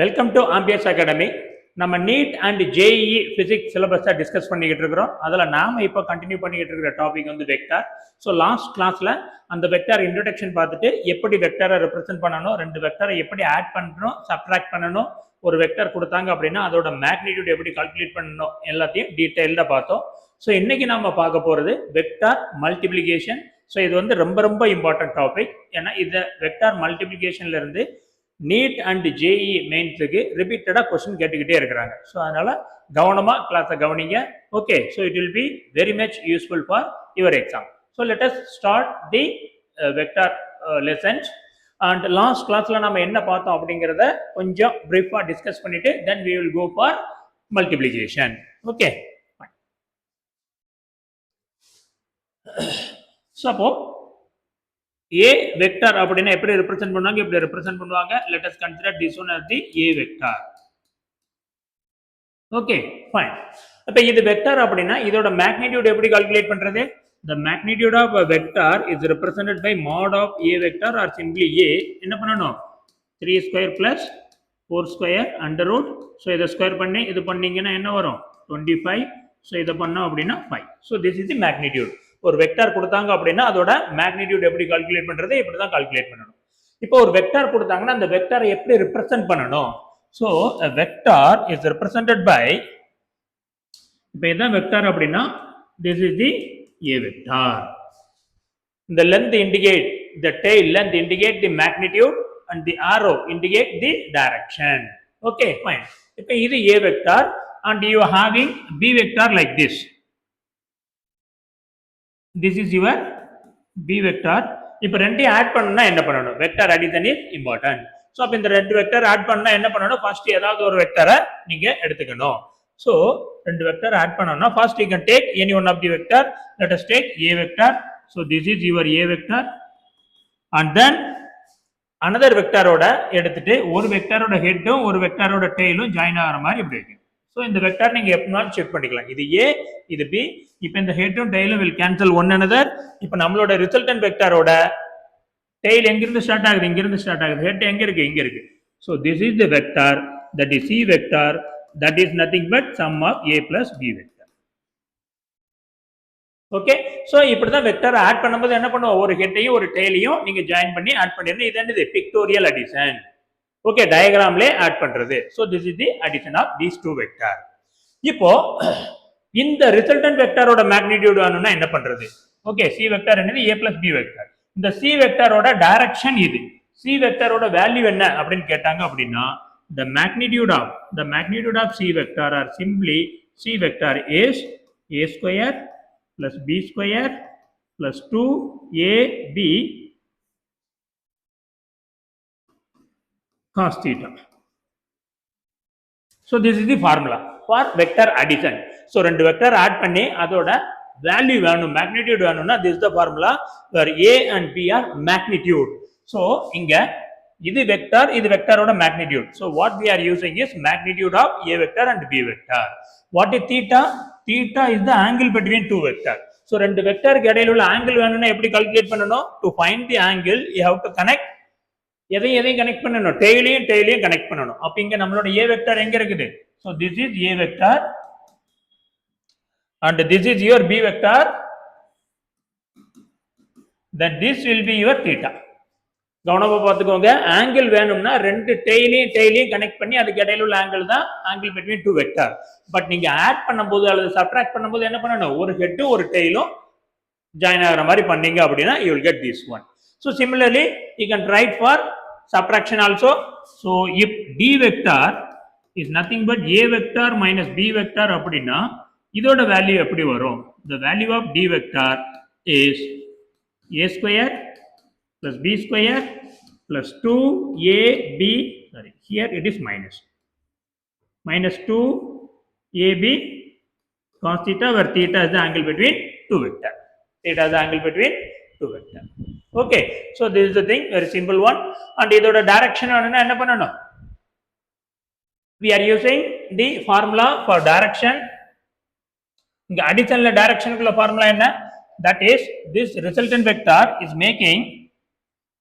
Welcome to Amperes academy. நம்ம NEET and JEE physics சிலபஸை discuss பண்ணிக்கிட்டு இருக்கிறோம். அதில் நாம இப்போ கண்டினியூ பண்ணிக்கிட்டு இருக்கிற டாபிக் வந்து வெக்டார். ஸோ லாஸ்ட் கிளாஸில் அந்த வெக்டார் இன்ட்ரடக்ஷன் பார்த்துட்டு எப்படி வெக்டாரை ரெப்ரசென்ட் பண்ணணும், ரெண்டு வெக்டாரை எப்படி ஆட் பண்ணணும், சப்ட்ராக்ட் பண்ணணும், ஒரு வெக்டார் கொடுத்தாங்க அப்படின்னா அதோட மேக்னிடியூட் எப்படி கால்குலேட் பண்ணணும் எல்லாத்தையும் டீட்டெயில்டாக பார்த்தோம். ஸோ இன்னைக்கு நம்ம பார்க்க போகிறது வெக்டார் மல்டிப்ளிகேஷன். ஸோ இது வந்து ரொம்ப ரொம்ப இம்பார்ட்டன்ட் டாபிக். ஏன்னா இந்த வெக்டார் மல்டிப்ளிகேஷன்லேருந்து நீட் அண்ட் ஜேஇ மெயின்ஸுக்கு ரிப்பீட்டடாக கொஸ்டின் கேட்டுக்கிட்டே இருக்கிறாங்க. ஸோ அதனால் கவனமாக கிளாஸை கவனிங்க. Okay, so it will be very much useful for your exam. So let us start the vector lessons. And last கிளாஸில் நம்ம என்ன பார்த்தோம் அப்படிங்கிறத கொஞ்சம் ப்ரீஃபாக டிஸ்கஸ் பண்ணிவிட்டு then we will go for multiplication. Okay, so அப்போ A vector அப்படினா எப்படி ரெப்ரசன்ட் பண்ணுவாங்க, இப்படி ரெப்ரசன்ட் பண்ணுவாங்க. let us consider this one as the A vector. okay fine. அப்ப இது வெக்டார் அப்படினா இதோட மேக்னிட்யூட் எப்படி கால்குலேட் பண்றது? the magnitude of a vector is represented by mod of A vector or simply A. என்ன பண்ணனும்? 3 square plus 4 square under root. so இத square பண்ணி இது பண்ணீங்கன்னா என்ன வரும்? 25. so இத பண்ணோம் அப்படினா 5. so this is the magnitude. ஒரு வெக்டார் கொடுத்தாங்க அப்படின்னா அதோட மேக்னிட்யூட் எப்படி கால்குலேட் பண்றது? இப்படி தான் கால்குலேட் பண்ணணும். இப்போ ஒரு வெக்டார் கொடுத்தாங்கன்னா அந்த வெக்டாரை எப்படி ரெப்ரசென்ட் பண்ணணும்? So vector is represented by, இப்போ இதுதான் வெக்டார் அப்படின்னா this is the A vector. இந்த length indicate the tail length indicate the magnitude and the arrow indicate the direction. Okay fine. இப்போ இது A vector and you having B vector like this. this is your b vector. இப்போ ரெண்டையும் add பண்ணனும்னா என்ன பண்ணணும்? Vector addition is important. So அப்ப இந்த ரெண்டு வெக்டார் ஆட் பண்ணா என்ன பண்ணணும்? ஃபர்ஸ்ட் ஏதாவது ஒரு வெக்டாரை நீங்க எடுத்துக்கணும். சோ ரெண்டு வெக்டார் ஆட் பண்ணனும்னா first you can take any one of the vector. let us take a vector. so this is your a vector and then another வெக்டாரோட எடுத்துட்டு ஒரு வெக்டாரோட ஹெட்டும் ஒரு வெக்டாரோட டெயிலும் ஜாயின் ஆகிற மாதிரி இப்படி இருக்கு. ஸோ இந்த வெக்டார் நீங்க எப்பனாலும் செக் பண்ணிக்கலாம். இது ஏ, இது பி. இப்போ இந்த ஹெட்டும் டெயிலும் வில் கேன்சல் ஒன் another. இப்போ நம்மளோட ரிசல்டன்ட் வெக்டாரோட டெயில் எங்கிருந்து ஸ்டார்ட் ஆகுது? இங்கிருந்து ஸ்டார்ட் ஆகுது. ஹெட் எங்க இருக்கு? இங்க இருக்கு. So this is the vector, that is C vector, that is nothing but sum of A plus B vector. Okay, so இப்படிதான் வெக்டார் ஆட் பண்ணும்போது என்ன பண்ணுவோம்? ஒரு ஹெட்டையும் ஒரு டெயிலையும் நீங்க ஜாயின் பண்ணி ஆட் பண்ணிடுங்க. இது என்னது? Pictorial addition. ஓகே, டயகிராம்ல ஆட் பண்றது. So this is the addition of these two vector. இப்போ இந்த ரிசல்டன்ட் வெக்டாரோட மேக்னிட்யூட் வேணும்னா என்ன பண்றது? ஓகே, சி வெக்டார் என்னது? a plus b vector. இந்த சி வெக்டாரோட டைரக்ஷன் இது. சி வெக்டாரோட வேல்யூ என்ன அப்படின்னு கேட்டாங்க அப்படின்னா the magnitude of c vector are simply c vector is a square plus b square plus 2ab cos theta. so this is the formula for vector addition. so ரெண்டு vector add பண்ணி அதோட value வேணும், magnitude வேணும்னா this is the formula where a and b are magnitude. so இங்க இது vector, இது வெக்டாரோட magnitude. so what we are using is magnitude of a vector and b vector. what is theta? theta is the angle between two vector. so ரெண்டு வெக்டாருக்கு இடையில உள்ள angle வேணும்னா எப்படி calculate பண்ணணும்? to find the angle you have to connect எதையும் connect பண்ணணும், டெய்லியும் connect பண்ணணும். அப்ப இங்க நம்மளோட ஏ வெக்டார் எங்க இருக்குது? so this is a vector and this is your b vector, then this will be your theta. கவனமா பார்த்துக்கோங்க. ஆங்கிள் வேணும்னா ரெண்டு டெய்லியும் கனெக்ட் பண்ணி அதுக்கு இடையில உள்ள ஆங்கிள் தான் angle between two vector. But நீங்க ஆட் பண்ணும்போது அல்லது சப்ட்ராக்ட் பண்ணும்போது என்ன பண்ணணும்? ஒரு ஹெட்டும் ஒரு டெய்லும் ஜாயின் ஆகிற மாதிரி பண்ணீங்க அப்படின்னா you will get this one. so similarly you can write for subtraction also. so if d vector is nothing but a vector minus b vector அப்படின்னா இதோட வேல்யூ எப்படி வரும்? the value of d vector is a square plus b square plus 2ab, sorry here it is minus 2ab cos theta, where theta is the angle between two vector. theta is the angle between two vector. okay, so this is the thing, very simple one. and இதோட direction வேணும்னா என்ன பண்ணணும்? we are using the formula for direction. இங்க அடிஷன்ல டைரக்ஷனுக்குள்ள formula என்ன? that is this resultant vector is making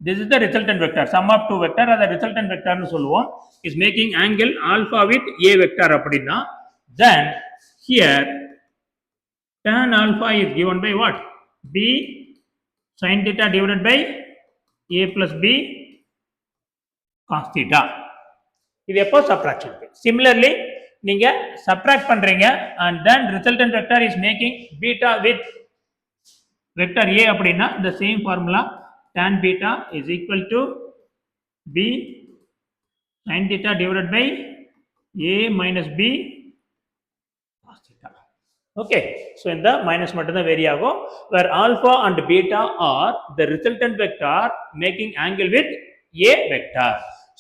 this is the resultant vector, sum of two vector or the resultant vector nu solluvom, is making angle alpha with a vector அப்படினா, then here tan alpha is given by what? B sin theta divided by a plus b cos theta. இது எப்போ subtraction. Similarly நீங்க subtract பண்றீங்க and then resultant vector is making beta with vector a அப்படின்னா the same formula tan beta is equal to b sin theta divided by a minus b cos theta. Okay, so in the minus மட்டும் தான் vary ஆகும், where alpha and beta are the resultant vector making angle with a vector.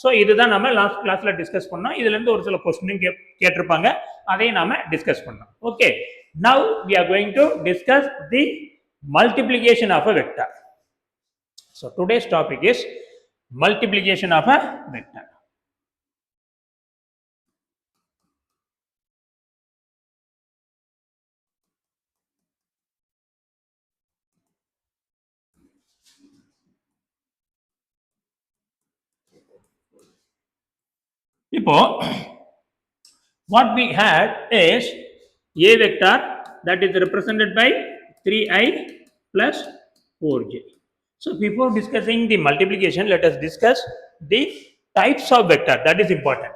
So இதுதான் நம்ம last கிளாஸ்ல discuss பண்ணோம். இதுல இருந்து ஒரு சில கொஸ்டினும் கேட்டிருப்பாங்க, அதையும் நாம டிஸ்கஸ் பண்ணோம். Okay, now we are going to discuss the multiplication of a vector. So today's topic is multiplication of a vector. இப்போ what we had is a vector that is represented by 3i plus 4j. So before discussing the multiplication, let us discuss the types of vector. That is important.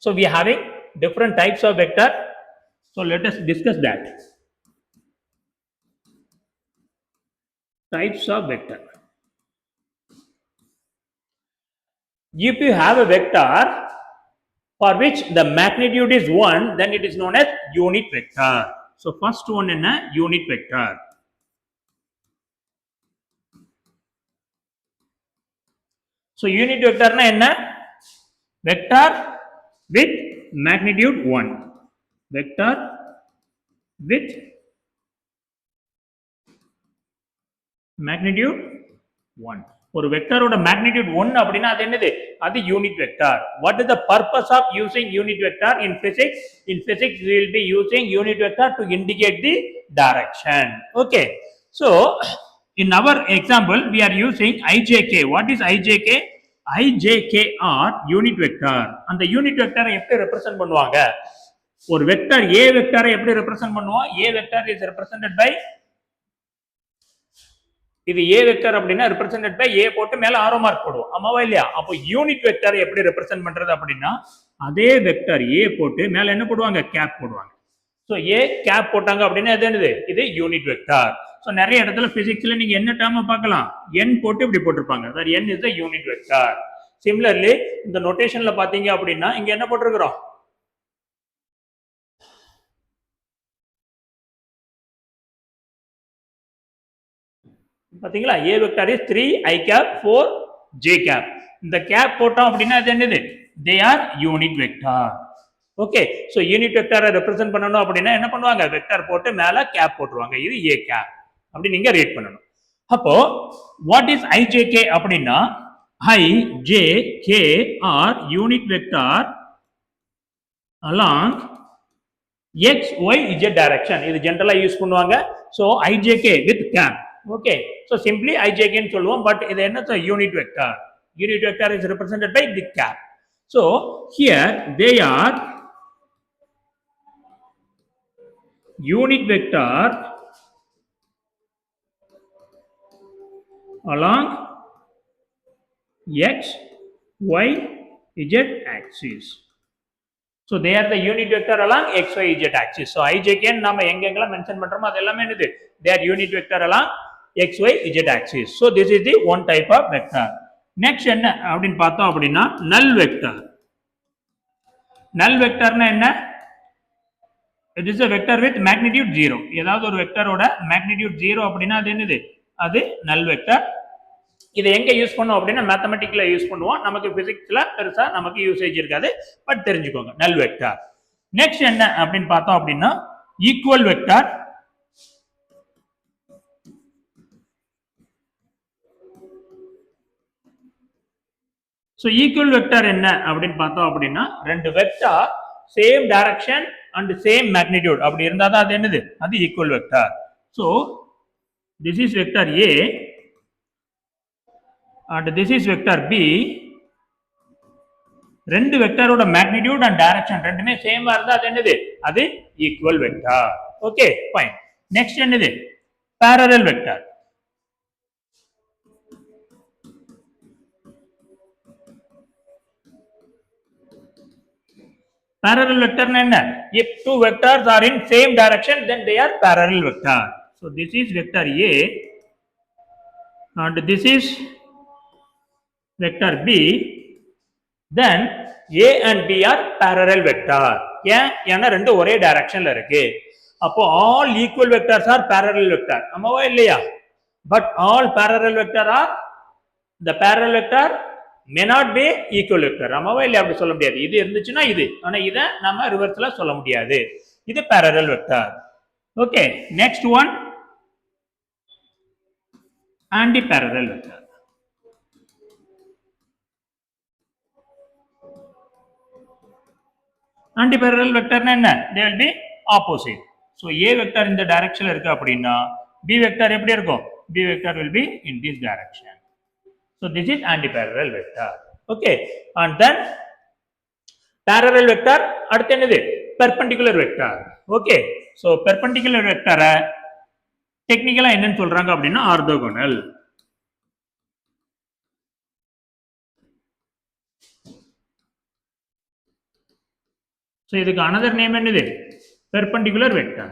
So we are having different types of vector. So let us discuss that. Types of vector. If you have a vector for which the magnitude is 1, then it is known as unit vector. So first one is a unit vector. So unit vector na enna? Vector with magnitude 1. Vector with magnitude 1. ஒரு வெக்டரோட magnitude 1 அப்படினா அது என்னது? அது unit vector. What is the purpose of using unit vector in physics? In physics we will be using unit vector to indicate the direction. Okay, so in our example we are using ijk. What is ijk? ijk are unit vector. அந்த unit வெக்டரை எப்படி represent பண்ணுவாங்க? ஒரு vector a வெக்டரை எப்படி represent பண்ணுவோம்? a vector is represented by, இது a vector அப்படினா represented by a போட்டு மேல ஆரோ மார்க் போடுவோம், ஆமாவா இல்லையா? அப்போ யூனிட் வெக்டர் எப்படி ரெப்ரசன்ட் பண்றது அப்படினா அதே வெக்டர் a போட்டு மேல என்ன போடுவாங்க? கேப் போடுவாங்க. சோ a கேப் போட்டாங்க அப்படினா அது என்னது? இது யூனிட் வெக்டர். சோ நிறைய இடத்துல பிசிக்ஸ்ல நீங்க என்ன டேர்ம் பார்க்கலாம்? n போட்டு இப்படி போட்டுருப்பாங்க. that n is the unit vector. Similarly இந்த நோட்டேஷன்ல பாத்தீங்க அப்படினா இங்க என்ன போட்டுருக்கோம்? பாத்தீங்களா? a vector is 3 I cap 4 j cap. இந்த கேப் போட்டோம் அப்படினா அது என்னது? they are unit vector. Okay, so unit வெக்டரை ரெப்ரசன்ட் பண்ணனும் அப்படினா என்ன பண்ணுவாங்க? வெக்டர் போட்டு மேல கேப் போட்டுருவாங்க. இது a cap அப்படி நீங்க ரீட் பண்ணனும். அப்போ what is ijk அப்படினா ijk are unit vector along x y z direction. இது ஜெனரலா யூஸ் பண்ணுவாங்க. So ijk with cap. Okay, so simply ijk ன்னு சொல்லுவோம், பட் இது என்ன? Unit vector. Unit vector is represented by the cap. So here they are unit vector along x y z axis. So they are the unit vector along x y z axis. So ijk நாம எங்கெங்கலாம் mention பண்றோமோ அது எல்லாமே என்னது? they are unit vector along x y z axis. So this is the one type of vector. Next என்ன அப்படினு பார்த்தோம் அப்படினா null vector. null vector னா என்ன? it is a vector with magnitude 0. ஏதாவது ஒரு வெக்டரோட magnitude 0 அப்படினா அது என்னது? அது null vector. இதை எங்க யூஸ் பண்ணுவோம் அப்படினா மேத்தமெட்டிக்ல யூஸ் பண்ணுவோம். நமக்கு பிசிக்ஸ்ல பெருசா நமக்கு யூசேஜ் இருக்காது, பட் தெரிஞ்சுக்கோங்க null vector. நெக்ஸ்ட் என்ன அப்படினு பார்த்தோம் அப்படினா equal vector. So equal vector என்ன அப்படினு பார்த்தோம் அப்படினா ரெண்டு vector same direction and same magnitude அப்படி இருந்தா தான் அது என்னது? அது equal vector. So this is vector a and this is vector B. ரெண்டு வெக்டரோட மேக்னிடியூட் அண்ட் டைரக்ஷன் ரெண்டுமே சேமா இருந்தா அது என்னது? அது equal vector. Okay fine. Next என்னது? parallel vector. parallel vector என்ன? if two vectors are in same direction then they are parallel vector. So this is vector A and this is vector B, then A and B are parallel vector. ஏன்? ஏன்னா ரெண்டு ஒரே டைரக்ஷன்ல இருக்கு. அப்போ all equal vectors are parallel vector. ஆமாவா இல்லையா? but all parallel vector are the parallel vector may not be equal vector. ஆமாவா இல்லையா? அப்படி சொல்ல முடியாது. இது இருந்துச்சுன்னா இது, ஆனா இதை நம்ம ரிவர்ஸ்ல சொல்ல முடியாது. இது parallel vector. Okay next one anti-parallel vector. anti-parallel vector என்ன? they will be opposite. so A vector இந்த டைரக்ஷன்ல இருக்கு அப்படின்னா B vector எப்படி இருக்கும்? B vector will be in this direction. so this is anti-parallel vector. okay and then parallel vector அடுத்து என்னது? perpendicular vector. okay so perpendicular vector டெக்னிக்கலா என்னன்னு சொல்றாங்க அப்படின்னா ஆர்த்தோகோனல். so இதுக்கு another name என்னது? perpendicular vector.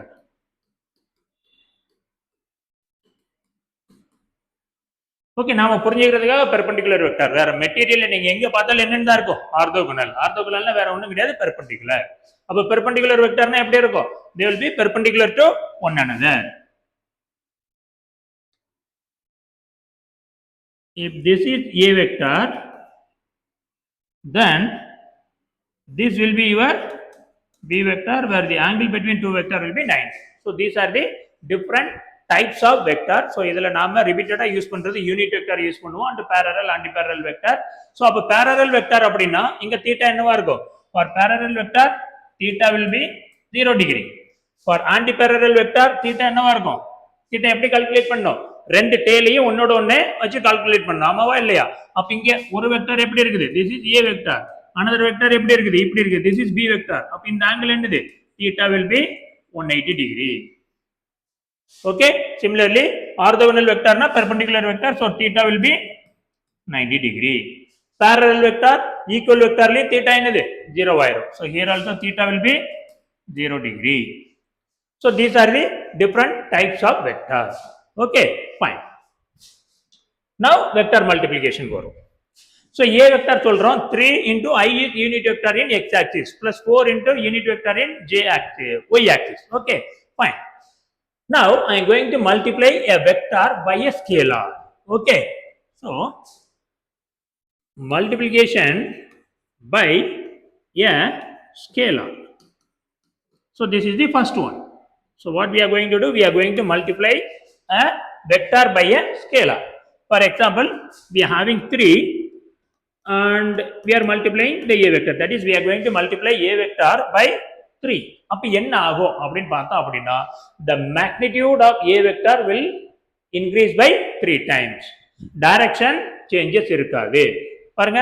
ஓகே நாம புரிஞ்சுக்கிறதுக்காக பெர்பெண்டிகுலர் வெக்டார். வேற மெட்டீரியல் நீங்க எங்க பார்த்தாலும் என்னன்னு தான் இருக்கும்? ஆர்த்தோகோனல். ஆர்த்தோகோனல்னா வேற ஒண்ணும் கிடையாது, பெர்பெண்டிகுலர். அப்ப பெர்பெண்டிகுலர் வெக்டார்னா எப்படி இருக்கும்? they will be perpendicular to one another. if this is A vector then this will be your B vector where the angle between two vector will be 90. so these are the different types of vector. so இதல நாம ரிப்பீட்டடா use பண்றது unit vector use பண்ணுவோம் and parallel anti parallel vector. so அப்ப parallel vector அப்படினா இங்க θ என்னவா இருக்கும்? for parallel vector θ will be 0 degree. for anti parallel vector θ என்னவா இருக்கும்? θ எப்படி கால்குலேட் பண்ணனும்? ரெண்டு டேலையும் ஒண்ணோட ஒண்ணே வச்சு கால்குலேட் பண்ணனும். ஆமாவா இல்லையா? அப்ப இங்க ஒரு வெக்டர் எப்படி இருக்குது? this is A vector. another vector எப்படி இருக்குது? இப்படி இருக்குது. this is B vector. அப்ப இந்த ஆங்கிள் என்னது? θ will be 180 degree. okay similarly orthogonal vector na perpendicular vector, so theta will be 90 degree. parallel vector equal vector li theta enadhu 0 ஆயிரும். so here also theta will be 0 degree. so these are the different types of vectors. okay fine. now vector multiplication போறோம். so A vector சொல்றோம் 3 into I is unit vector in x axis plus 4 into unit vector in y axis. okay fine. now I am going to multiply a vector by a scalar. okay so multiplication by a scalar. so this is the first one. so what we are going to do? we are going to multiply a vector by a scalar. for example we are having 3 and we are multiplying the A vector, that is we are going to multiply A vector by 3. அப்ப என்ன ஆகும் அப்படின்னு பார்த்தா அப்படின்னா the magnitude of A vector will increase by 3 times. direction changes இருக்காது. பாருங்க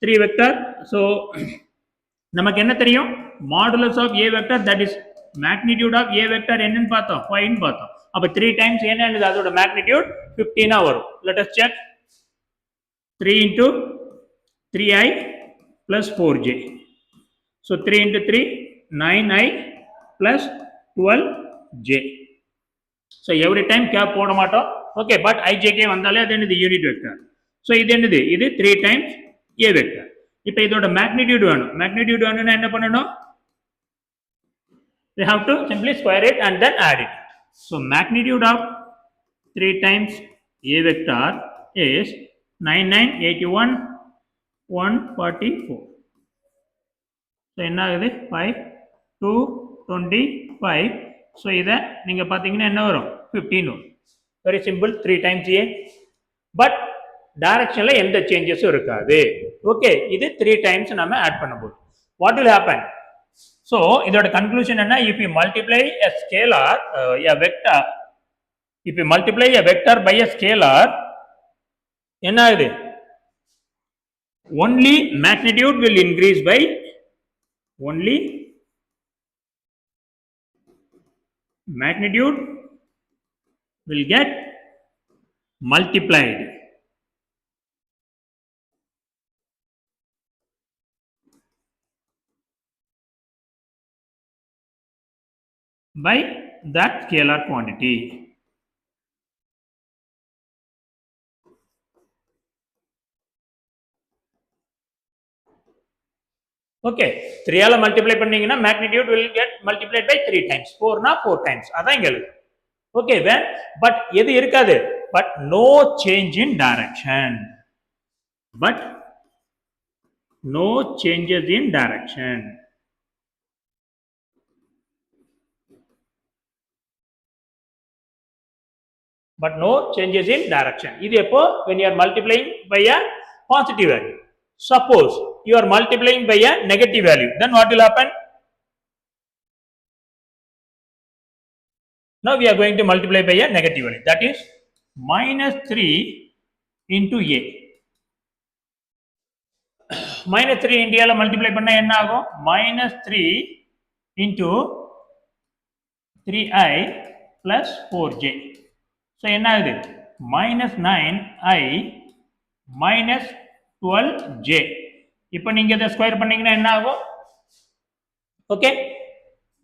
3 vector. so நமக்கு என்ன தெரியும்? modulus of A vector, that is magnitude of A vector என்னன்னு பார்த்தோம்? 5 ன்னு பார்த்தோம். அப்ப 3 times என்னது? அதோட magnitude 15 ஆ வரும். let us check. 3 into 3i plus 4j. so 3 into 3 9i plus 12j. so every time cap போட மாட்டோம். okay but ijk வந்தாலே அது என்னது? Unit vector. so இது என்னது? இது 3 times A வெக்டர். இப்போ இதோட magnitude வேணும். magnitude வேணும்னா என்ன பண்ணணும்? we have to simply square it and then add it. so magnitude of 3 times A vector is 9981 144. so என்ன ஆகுது? 5 2 25. so இத நீங்க பாத்தீங்கன்னா என்ன வரும்? 15 வரும். very simple. 3 times A but directionல எந்த சேஞ்சஸும் இருக்காது. ஓகே இது 3 times நாம ஆட் பண்ணும்போது what will happen? so இதோட conclusion என்ன? if you multiply a scalar a vector, if you multiply a vector by a scalar என்ன ஆகுது? only magnitude will increase by only magnitude will get multiplied by that scalar quantity. Okay, 3 ஆல multiply பண்ணீங்கன்னா magnitude will get multiplied by 3 times. 4 னா 4 times. அதான் இங்க இருக்கு. Okay, when but எது இருக்காது? But no change in direction. But no changes in direction. But no changes in direction. இது எப்போ? When you are multiplying by a positive value. Suppose you are multiplying by a negative value, then what will happen? Now we are going to multiply by a negative value, that is minus 3 into a. minus 3 into a multiply பண்ணா என்ன ஆகும்? minus 3 into 3i plus 4j. So என்ன ஆகுது? minus 9i minus 12j. இப்போ நீங்க இதை square பண்ணீங்கன்னா என்ன ஆகும்? ஓகே,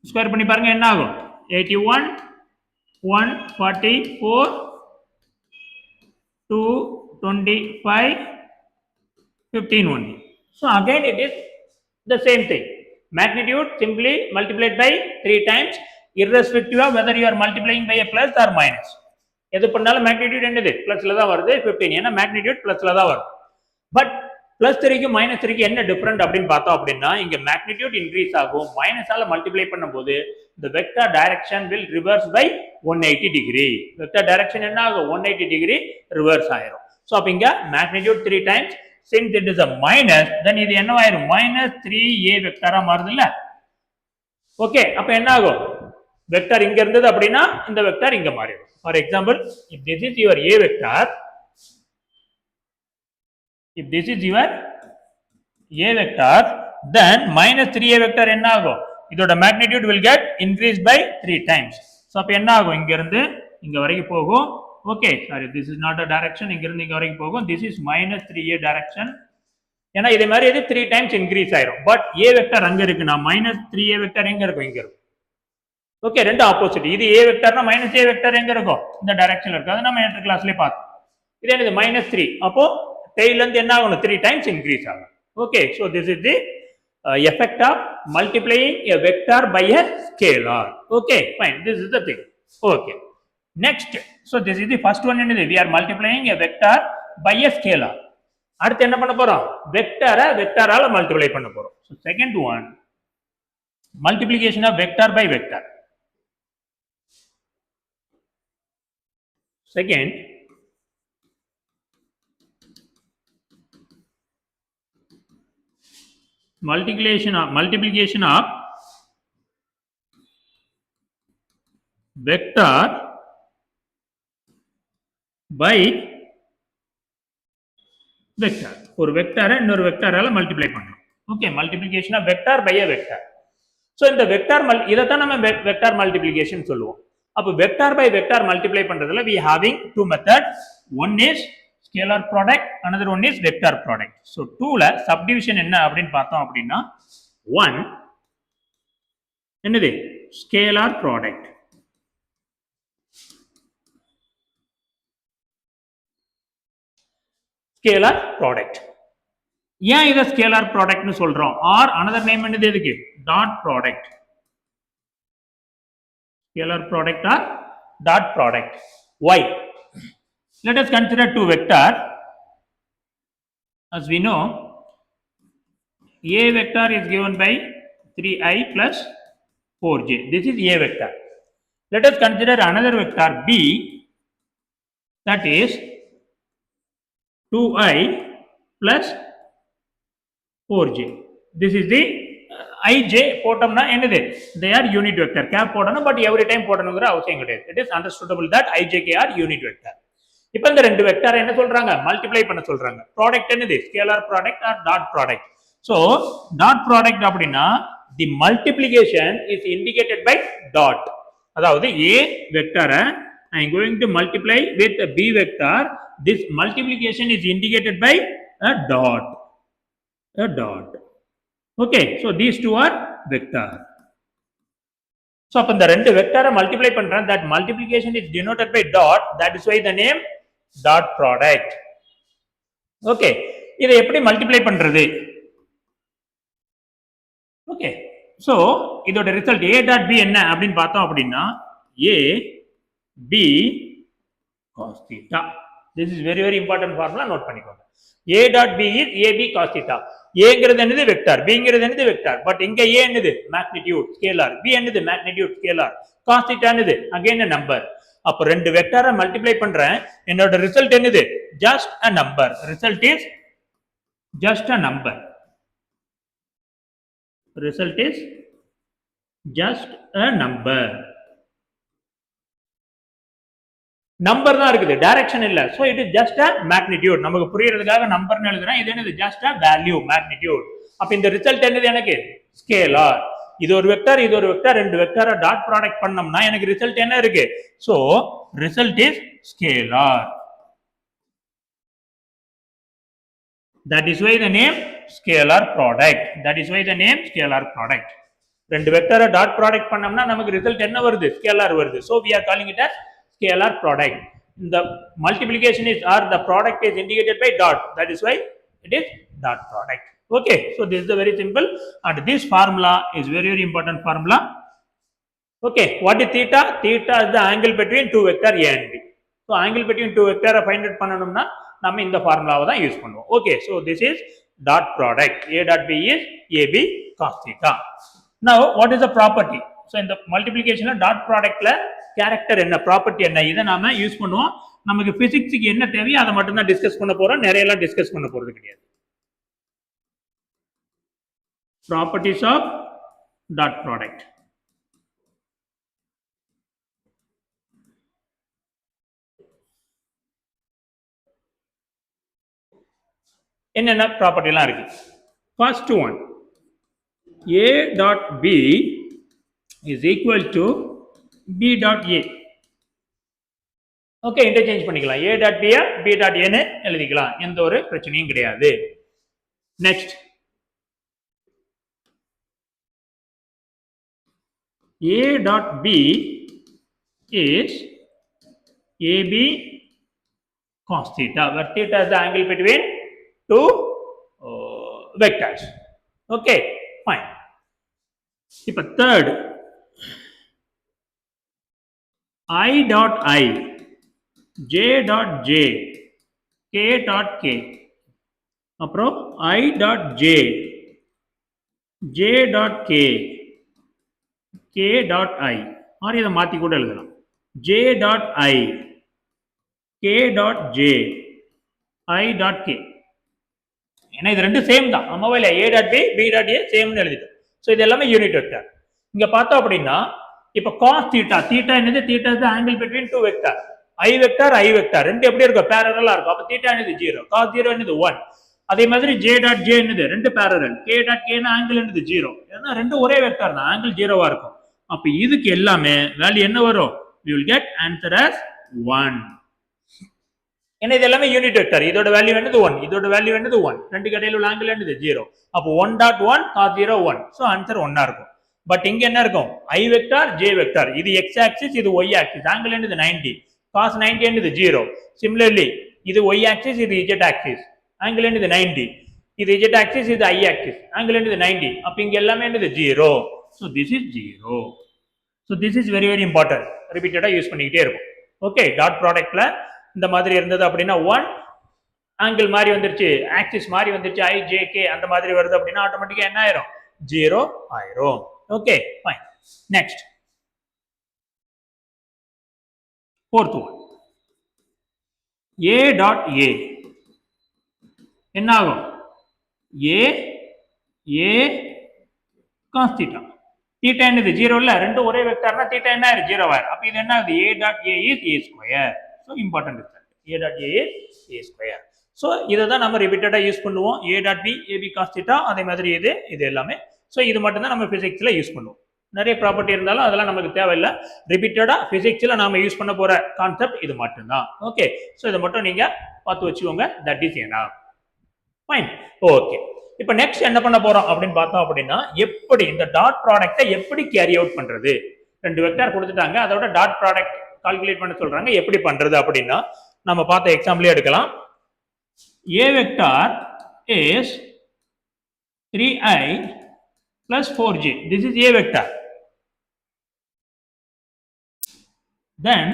ஸ்கொயர் பண்ணி பாருங்க என்ன ஆகும்? 81 144 225 15 only. So again it is the same thing. Magnitude simply multiplied by 3 times irrespective of whether you are multiplying by a plus or minus. எது பண்ணாலும் magnitude என்னது? பிளஸ்ல தான் வருது 15. ஏன்னா magnitude பிளஸ்ல தான் வரும். பட் பிளஸ் 3க்கு மைனஸ் 3க்கு என்ன டிஃபரண்ட் அப்படின்னு பார்த்தோம் அப்படின்னா, இங்க மேக்னிடியூட் இன்க்ரீஸ் ஆகும். மைனஸால மல்டிப்ளை பண்ணும்போது the vector direction will reverse by 180 degree. Vector direction என்ன ஆகும்? 180 degree reverse ஆயிரும். So அப்ப இங்க magnitude 3 times, since it is a minus, then இது என்ன ஆயிரும்? minus 3a வெக்டரா மாறுது இல்ல? ஓகே, அப்ப என்ன ஆகும்? வெக்டர் இங்க இருந்தது அப்படின்னா இந்த வெக்டர் இங்க மாறிடும். For example, if this is your a vector, if this is your a vector, then minus 3a vector என்ன ஆகும்? இதோட magnitude will get increased by 3 times. So அப்ப என்ன ஆகும்? இங்க இருந்து இங்க வரைக்கும் போகும். Okay, sorry, this is not a direction. இங்க இருந்து இங்க வரைக்கும் போகும். This is minus 3a direction. ஏன்னா இதே மாதிரி இது 3 times increase ஆயிரும். பட் a vector அங்க இருக்குன்னா minus 3a vector எங்க இருக்கும்? இங்க இருக்கும். ஓகே, ரெண்டு ஆப்போசிட். இது a vectorனா minus a vector எங்க இருக்கும்? இந்த டைரக்ஷன்ல இருக்கும். அது நம்ம நேற்று கிளாஸ்லயே பார்த்தோம். இது என்னது? minus 3. அப்போ tail length என்ன ஆகணும்? 3 times increase ஆகும். Okay, so this is the effect of multiplying a vector by a scalar. Okay, fine, this is the thing. Okay, next, so this is the first one. We are multiplying a vector by a scalar. அடுத்து என்ன பண்ண போறோம்? வெக்டரை வெக்டரால multiply பண்ண போறோம். So second one, multiplication of vector by vector. Second, multiplication of vector by vector. ஒரு வெக்டரை இன்னொரு வெக்டரால மல்டிப்ளை பண்றோம். Okay, multiplication of vector by a vector. So இந்த வெக்டர் இதைத்தான் நம்ம வெக்டர் மல்டிப்ளிகேஷன் சொல்லுவோம். அப்போ வெக்டர் பை வெக்டர் மல்டிப்ளை பண்றதுல we having two methods. One is scalar product, another one is vector product. So 2ல subdivision என்ன அப்படின்னு பார்த்தோம் அப்படின்னா, 1 என்னது? scalar product. scalar product. ஏன் இத scalar product னு சொல்றோம்? or another name என்னது இதுக்கு? dot product. scalar product or dot product. Why? Let us consider two vectors. As we know, a vector is given by 3i plus 4j. This is a vector. Let us consider another vector b, that is 2i plus 4j. This is the ij போட்டோம்னா என்னது? They are unit vector. Cap போடணும், but every time போடணுங்கிற அவசியம் கிடையாது. It is understandable that ijk are unit vector. இப்போ இந்த ரெண்டு வெக்டாரை என்ன சொல்றாங்க, மல்டிப்ளை பண்ண சொல்றாங்க. ப்ராடக்ட் என்னது, scalar product or dot product. So dot product அப்படின்னா the multiplication is indicated by dot. அதாவது ஏ வெக்டாரை I am going to multiply with a b vector. This multiplication is indicated by a dot. A dot. Okay, so these two are vector. So அப்ப இந்த ரெண்டு வெக்டாரை multiply பண்றேன், that multiplication is denoted by dot. That is why the name dot product. Okay, இதை எப்படி multiply பண்றது? Okay, so இதோட result a dot b என்ன அப்படின்னு பார்த்தோம் அப்படின்னா a b cos theta. This is very very important formula, note பண்ணிக்கோங்க. a dot b is ab cos theta. a ங்கிறது என்னது, வெக்டார். b ங்கிறது என்னது, வெக்டார். பட் இங்க a என்னது, மேக்னிட்யூட் ஸ்கேலார். b என்னது, மேக்னிட்யூட் ஸ்கேலார். cos theta என்னது, again a number. அப்ப ரெண்டு வெக்டாரை மல்டிப்ளை பண்றேன், என்னோட ரிசல்ட் என்னது, just a number. Result is just a number. Result is just a number. Number தான் இருக்குது, டைரக்ஷன் இல்ல. So it is just a magnitude. நமக்கு புரியறதுக்காக நம்பர்னு எழுதுறேன். இது என்னது, ஜஸ்ட் a value, magnitude. அப்ப இந்த ரிசல்ட் என்னது, எனக்கு ஸ்கேலார். இது ஒரு வெக்டார், இது ஒரு வெக்டார், ரெண்டு வெக்டாரை டாட் ப்ராடக்ட் பண்ணோம்னா எனக்கு ரிசல்ட் என்ன இருக்கு, so result is scalar. That is why the name scalar product. That is why the name scalar product. ரெண்டு வெக்டாரை டாட் ப்ராடக்ட் பண்ணோம்னா நமக்கு ரிசல்ட் என்ன வருது, ஸ்கேலார் வருது. So we are calling it as scalar product. The multiplication is or the product is indicated by dot. That is why it is dot product. Okay, so this is the very simple, and this formula is very very important formula. Okay, what is theta? Theta is the angle between two vector a and b. So angle between two vector find out பண்ணனும்னா நம்ம இந்த ஃபார்முலாவை தான் use பண்ணுவோம். Okay, so this is dot product. a dot b is ab cos theta. Now what is the property? So in the multiplication dot product ல character என்ன, property என்ன, இதை நாம யூஸ் பண்ணுவோம். நமக்கு பிசிக்ஸுக்கு என்ன தேவையோ அதை மட்டும் தான் டிஸ்கஸ் பண்ண போறோம், நிறைய எல்லாம் டிஸ்கஸ் பண்ண போறது கிடையாது. Properties of dot product. என்னென்ன ப்ராப்பர்ட்டி எல்லாம் இருக்கு? First one, a dot b is equal to b dot a. Okay, interchange பண்ணிக்கலாம். a dot b b dot a ன்னு எழுதிக்கலாம், எந்த ஒரு பிரச்சனையும் கிடையாது. Next, a dot b is ab cos theta, where theta is the angle between two vectors. Okay, fine. இப்போ third, I dot I, J dot J, K dot K, அப்புறம் I dot J, J dot K, K dot I, or இதை மாற்றி கூட எழுதலாம். J dot I, K dot J, I dot K. ஏன்னா இது ரெண்டு same தான். நம்ம A dot B, B dot A சேம்னு எழுதிட்டோம். ஸோ இது எல்லாமே யூனிட் வெக்டர். இங்க பார்த்தோம் அப்படின்னா இப்போ cos theta, theta என்னது, theta is the angle between two vector. I vector, I vector ரெண்டு எப்படி இருக்கும், parallel-ஆ இருக்கும். அப்ப theta என்னது 0, cos 0 என்னது 1. அதே மாதிரி J dot J என்னது ரெண்டு parallel, K dot K னா angle என்னது 0. ஏன்னா ரெண்டு ஒரே வெக்டர் தான், angle 0-வா இருக்கும். அப்ப இதுக்கு எல்லாமே வேல்யூ என்ன வரும், we will get answer as 1. ஏன்னா இது எல்லாமே யூனிட் வெக்டர். இதோட வேல்யூ என்னது 1, இதோட வேல்யூ என்னது 1, ரெண்டு கடையில உள்ள ஆங்கிள் என்னது 0. அப்போ 1.1 cos 0 1. ஸோ ஆன்சர் 1-ஆ இருக்கும். பட் இங்க என்ன இருக்கும், I வெக்டார் J வெக்டார், இது x ஆக்சிஸ், இது y ஆக்சிஸ், ஆங்கிள் என்னது 90, cos 90 என்னது 0. சிமிலர்லி இது y ஆக்சிஸ், இது z ஆக்சிஸ், ஆங்கிள் என்னது 90, இது z ஆக்சிஸ், இது I ஆக்சிஸ், ஆங்கிள் என்னது 90. அப்ப இங்க எல்லாமே என்னது 0. So this is 0. So this is very very important, ரிப்பீட்டடா யூஸ் பண்ணிக்கிட்டே இருக்கும். ஓகே, டாட் ப்ராடக்ட்ல இந்த மாதிரி இருந்தது அப்படின்னா 1 ஆங்கிள் மாதிரி வந்துருச்சு, ஆக்சிஸ் மாதிரி வந்துருச்சு, I J K அந்த மாதிரி வருது அப்படின்னா ஆட்டோமேட்டிக்கா என்ன ஆயிரும், 0 ஆயிரும். Okay, fine. Next, fourth one, A dot A என்ன ஆகும், A cos theta. theta என்னது 0 இல்ல, ரெண்டு ஒரே வெக்டார்னா theta என்ன ஆயிரும், 0 ஆயிரும். அப்ப இது என்ன ஆகுது, A dot A is A square. So important result. A dot A is A square. So இதை தான் நம்ம ரிப்பீட்டடாக யூஸ் பண்ணுவோம். A dot B AB cos theta, அதே மாதிரி இது எல்லாமே. ஸோ இது மட்டும் தான் நம்ம ஃபிசிக்ஸில் யூஸ் பண்ணுவோம். நிறைய ப்ராப்பர்ட்டி இருந்தாலும் அதெல்லாம் நமக்கு தேவையில்லை. ரிப்பீட்டடாக ஃபிசிக்ஸில் நாம யூஸ் பண்ண போகிற கான்செப்ட் இது மட்டும்தான். ஓகே, ஸோ இதை மட்டும் நீங்கள் பார்த்து வச்சுக்கோங்க. தட் இஸ் என்ன ஃபைன். ஓகே, இப்போ நெக்ஸ்ட் என்ன பண்ண போறோம் அப்படின்னு பார்த்தோம் அப்படின்னா, எப்படி இந்த டாட் ப்ராடக்ட்டை எப்படி கேரி அவுட் பண்றது. ரெண்டு வெக்டார் கொடுத்துட்டாங்க, அதோட டாட் ப்ராடக்ட் கால்குலேட் பண்ண சொல்றாங்க. எப்படி பண்றது அப்படின்னா நம்ம பார்த்த எக்ஸாம்பிளே எடுக்கலாம். A vector is 3i plus 4j. This is A vector. Then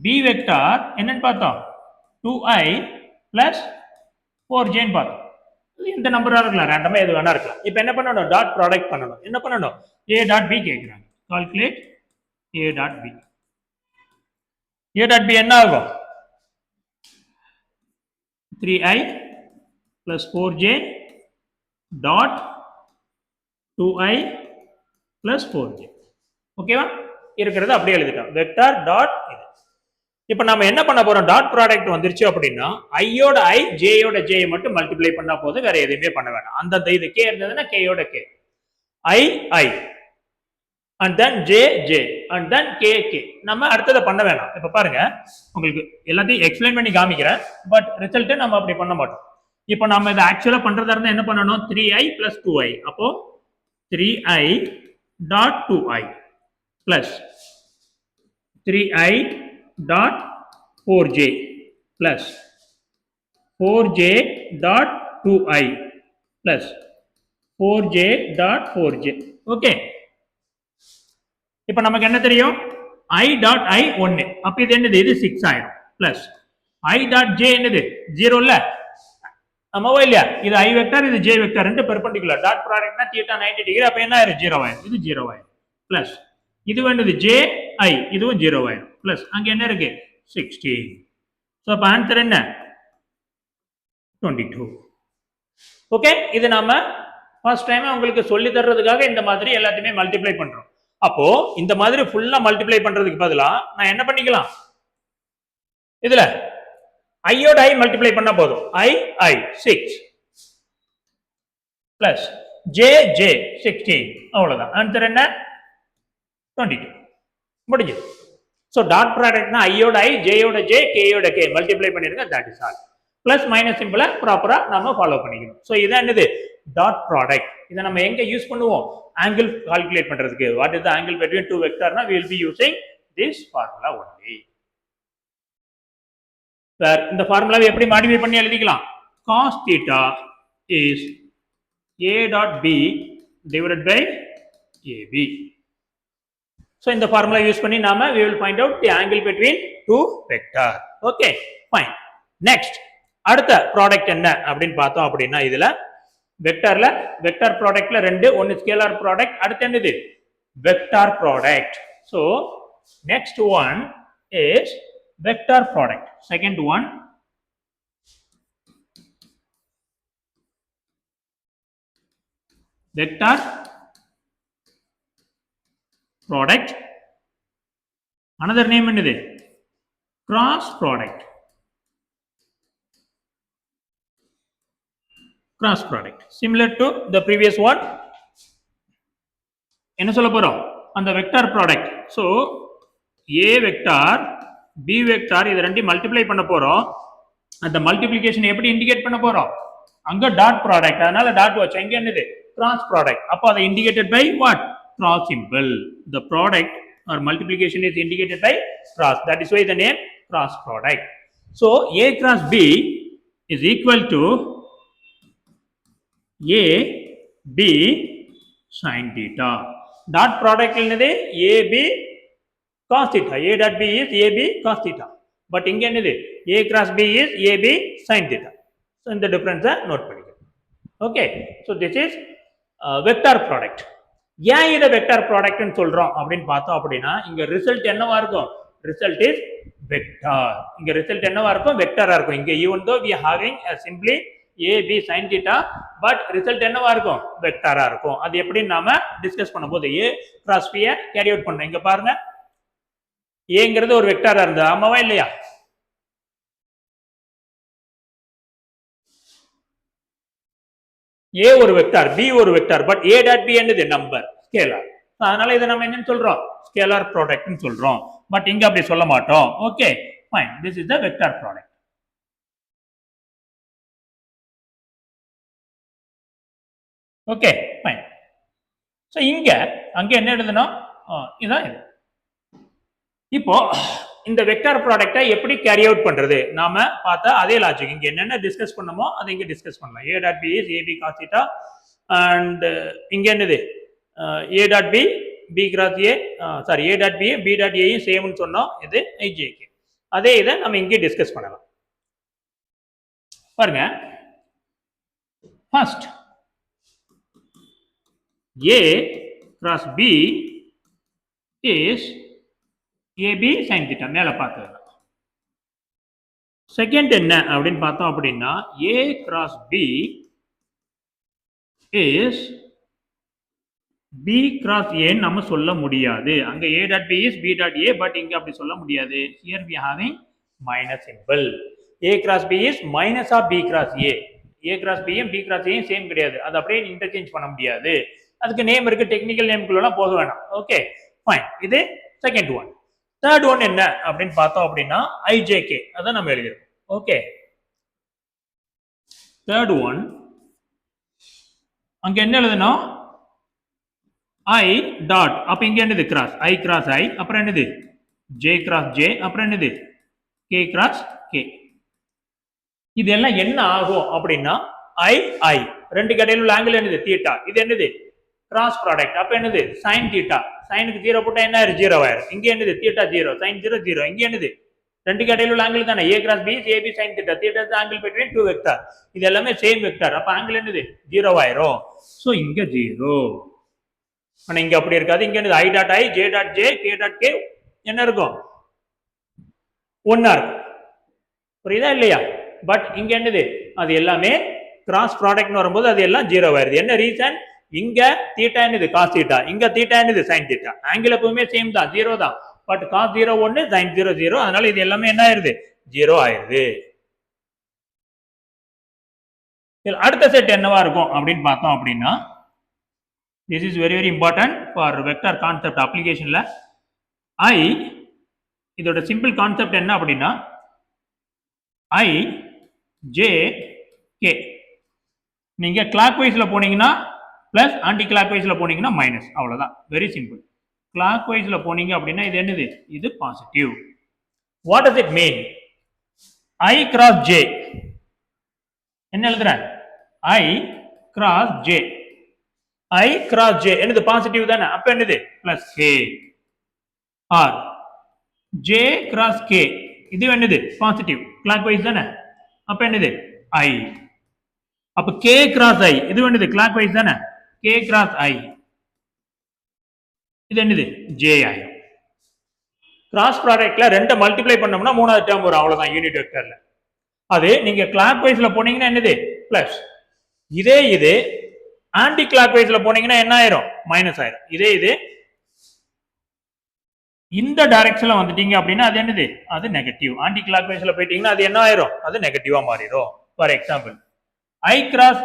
B vector என்னன்னு பார்த்தோம், 2i plus 4j ன்னு பார்த்தோம். இந்த நம்பரா இருக்கலாம், ரேண்டமா எது வேணா இருக்கலாம். இப்போ என்ன பண்ணணும், டாட் ப்ராடக்ட் பண்ணணும். என்ன பண்ணணும், A dot B கேக்குறாங்க. Calculate A dot B. A dot B என்ன ஆகும், 3i plus 4j dot 2i plus 4j. ஓகேவா, இருக்கிறது அப்படியே எழுதிட்டோம். வெக்டார் டாட் இது. இப்போ நம்ம என்ன பண்ண போறோம், டாட் ப்ராடக்ட் வந்துருச்சு அப்படின்னா ஐயோட ஐ ஜேயோட ஜே மட்டும் மல்டிப்ளை பண்ணா போதும், வேற எதுவுமே பண்ண வேண்டாம். அந்த இது கே இருந்ததுன்னா கேயோட K, I I and then J J and then K K. நம்ம அடுத்ததை பண்ண வேணாம். இப்போ பாருங்க, உங்களுக்கு எல்லாத்தையும் எக்ஸ்பிளைன் பண்ணி காமிக்கிறேன். பட் ரிசல்ட் நம்ம அப்படி பண்ண மாட்டோம். இப்போ நம்ம இதை ஆக்சுவலா பண்றதா இருந்தா என்ன பண்ணணும், 3i plus 2i. அப்போ 3i dot 2i plus 3i dot 4j plus 4j dot 2i plus 4j dot 4j. Okay, இப்போ நமக்கு என்ன தெரியும், i dot i 1. அப்ப இது என்னது, இது 6 ஆயிடும். பிளஸ் i dot j என்னது 0 இல்ல, ஆமாவா இல்லையா. இது i வெக்டார், இது j வெக்டார், ரெண்டு பெர்பெண்டிகுலர். டாட் ப்ராடக்ட்னா θ 90 டிகிரி. அப்ப என்ன ஆயிரும், 0 ஆயிடும். இது 0 ஆயிடும். பிளஸ் இது வேண்டது j i, இதுவும் 0 ஆயிடும். பிளஸ் அங்க என்ன இருக்கு, 16. சோ அப்ப ஆன்சர் என்ன, 22. ஓகே, இது நாம ஃபர்ஸ்ட் டைம் உங்களுக்கு சொல்லி தர்றதுக்காக இந்த மாதிரி எல்லாத்தையுமே மல்டிப்ளை பண்றோம். அப்போ இந்த மாதிரி ஃபுல்லா மல்டிப்ளை பண்றதுக்கு பதிலா நான் என்ன பண்ணிக்கலாம், இதுல ஐயோட ஐ மல்டிப்ளை பண்ணா போதும். ஐ ஐ 6 பிளஸ் ஜே ஜே 16, அவ்வளவுதான். ஆன்சர் என்ன, 22. முடிஞ்சது. ஸோ டாட் ப்ராடக்ட்னா ஐயோட ஐ ஜேயோட ஜே கேயோட கே மல்டிப்ளை பண்ணிருங்க. That is all. Plus minus சிம்பிளா ப்ராப்பரா நம்ம ஃபாலோ பண்ணிக்கணும். ஸோ இதான் என்னது, டாட் ப்ராடக்ட். இதை நம்ம எங்க யூஸ் பண்ணுவோம், ஆங்கிள் கால்குலேட் பண்றதுக்கு. What is the angle between two வெக்டார்னா we will be using this formula only. Sir இந்த ஃபார்முலாவை எப்படி மாடிஃபை பண்ணி எழுதிக்கலாம், cos theta is a dot b divided by ab. So இந்த ஃபார்முலா யூஸ் பண்ணி நாம we will find out the angle between two vector. Okay, fine. Next அடுத்த product என்ன அப்படின்னு பார்த்தோம் அப்படின்னா, இதுல வெக்டார்ல வெக்டார் ப்ராடக்ட்ல ரெண்டு, ஒன்னு ஸ்கேலார் ப்ராடக்ட், அடுத்து என்னது vector product. So next one is vector product. Second one vector product. another name என்னது, cross product. Cross product similar to the previous one. என்ன சொல்ல போறோம், அந்த vector product. So a vector b vector இது ரெண்டையும் multiply பண்ண போறோம். அந்த மல்டிப்ளிகேஷன் எப்படி இண்டிகேட் பண்ண போறோம், அங்க டாட் ப்ராடக்ட், அதனால டாட் வச்சு. அங்க என்னது, கிராஸ் ப்ராடக்ட். அப்போ அதை indicated by what, cross symbol. The product or multiplication is indicated by cross. That is why the name cross product. So a cross b is equal to a b sin theta. Dot product என்னது, a b cos theta. A dot b is a b cos theta. But இங்க என்னது, a cross b is a b sin theta. So இந்த difference note பண்ணிக்கணும். Okay, so this is vector product. ஏன் இதை vector ப்ராடக்ட்னு சொல்றோம் அப்படின்னு பார்த்தோம் அப்படின்னா, இங்க ரிசல்ட் என்னவா இருக்கும், ரிசல்ட் இஸ் வெக்டார். இங்க ரிசல்ட் என்னவா இருக்கும், வெக்டாரா இருக்கும். இங்க even though we are having a simply a b sin theta, but result என்னவா இருக்கும், வெக்டாரா இருக்கும். அது எப்படி நாம டிஸ்கஸ் பண்ணும்போது a cross b carry out பண்ணோம். இங்க பாருங்க, ஏங்கிறது ஒரு வெக்டாரா இருந்தது, ஆமாவா இல்லையா. A ஒரு வெக்டார், B ஒரு vector, but A dot B என்னது நம்பர், ஸ்கேலார். அதனால இதை நம்ம என்னன்னு சொல்றோம், ஸ்கேலார் ப்ராடக்ட்னு சொல்றோம். பட் இங்க அப்படி சொல்ல மாட்டோம். Okay fine, this is the vector product. Okay fine. So அங்க என்ன எழுதணும், இதுதான் இது. இப்போ இந்த வெக்டார் ப்ராடக்ட்டை எப்படி கேரி அவுட் பண்றது, நாம பார்த்தா அதே லாஜிக் இங்க என்னென்ன டிஸ்கஸ் பண்ணமோ அதை இங்க டிஸ்கஸ் பண்ணலாம். A dot B is AB cos theta and இங்க என்னது A dot B B cross A, sorry A dot B B dot A சேம்னு சொன்னோம். இது IJK. அதே இதை நம்ம இங்கே டிஸ்கஸ் பண்ணலாம். பாருங்க, first A cross B is AB sin theta, மேல பார்த்தது. செகண்ட் என்ன அப்படின்னு பார்த்தோம் அப்படின்னா A cross B is B cross A நம்ம சொல்ல முடியாது. அங்க A dot B is B dot A, but இங்க அப்படி சொல்ல முடியாது. Here we are having minus symbol. A cross B is minus of B cross A. A cross B யும் B cross A யும் சேம் கிடையாது. அது அப்படியே இன்டர்சேஞ்ச் பண்ண முடியாது. அதுக்கு நேம் இருக்கு, டெக்னிக்கல் நேம்குள்ள போக வேணாம். ஓகே ஃபைன், இது செகண்ட் ஒன். தேர்ட் ஒன் என்ன அப்படின்னு பார்த்தோம் அப்படின்னா IJK, அதான் நம்ம எழுதிருக்கோம். ஓகே, தேர்ட் ஒன் அங்க என்ன எழுதணும், I டாட், அப்ப இங்க என்னது கிராஸ், I கிராஸ் I, அப்புறம் என்னது J கிராஸ் J, அப்புறம் என்னது K கிராஸ் K. இதெல்லாம் என்ன ஆகும் அப்படின்னா I ரெண்டு கடையில் உள்ள ஆங்கிள் என்னது தீட்டா, இது என்னது கிராஸ் ப்ராடக்ட், அப்ப என்னது sin தீட்டா, சைனுக்கு 0 போட்டா என்ன ஆயிரும், 0 ஆயிரும். இங்க என்னது தீட்டா 0, sin 0 0. இங்க என்னது ரெண்டு கடையில் உள்ள ஆங்கிள் தானே, A cross B AB sin theta, theta is angle between two vector. இது எல்லாமே சேம் வெக்டார், அப்ப ஆங்கிள் என்னது 0 ஆயிரும். சோ இங்க 0. ஆனா இங்க அப்படி இருக்காது. இங்க என்னது I dot I, J dot J, K dot K என்ன இருக்கும், ஒன்னா இருக்கும். புரியுதா இல்லையா? பட் இங்க என்னது அது எல்லாமே கிராஸ் ப்ராடக்ட்னு வரும்போது அது எல்லாம் 0 ஆயிருது. என்ன ரீசன், இங்க தீட்டா என்னது காஸ் தீட்டா, இங்க தீட்டா என்னது சைன் தீட்டா. ஆங்கிள் எப்பவுமே சேம் தான், 0 தான். பட் காஸ் 0 1, சைன் 0 0, அதனால இது எல்லாமே என்ன ஆயிருது 0 ஆயிருது. அடுத்த செட் என்னவா இருக்கும் அப்படின்னு பார்த்தோம் அப்படின்னா, this is very very important for vector concept applicationல. இதோட சிம்பிள் கான்செப்ட் என்ன அப்படின்னா I J K. நீங்க கிளாக் வைஸ்ல போனீங்கன்னா பிளஸ், ஆன்டி கிளாக் வைஸ்ல போனீங்கன்னா மைனஸ், அவ்வளவுதான். Very simple. கிளாக் வைஸ்ல போனீங்க அப்படின்னா இது என்னது, இது positive. What does it mean, I cross J என்ன எழுதுறேன், I cross J, I cross J என்னது பாசிட்டிவ் தானே, அப்ப என்னது plus K. Or J cross K, இது என்னது பாசிட்டிவ், கிளாக் வைஸ் தானே, அப்ப என்னது I. அப்ப K கிராஸ் I, இது என்னது கிளாக் வைஸ் தானே, K கிராஸ் I, இது என்னது J ஆயிடும். கிராஸ் ப்ராடக்ட்ல ரெண்டை மல்டிப்ளை பண்ணோம்னா மூணாவது டேர்ம் வரும், அவ்வளவுதான் யூனிட் வெக்டர்ல. அது நீங்க கிளாக் வைஸ்ல போனீங்கன்னா என்னது பிளஸ், இதே இது ஆன்டி கிளாக் வைஸ்ல போனீங்கன்னா என்ன ஆயிரும், மைனஸ் ஆயிரும். இதே இது இந்த டைரக்ஷன்ல வந்துட்டீங்க அப்படின்னா அது என்னது, அது நெகட்டிவ். ஆன்டி கிளாக் வைஸ்ல போயிட்டீங்கன்னா அது என்ன ஆயிரும், அது நெகட்டிவா மாறிடும். ஃபார் எக்ஸாம்பிள் I கிராஸ்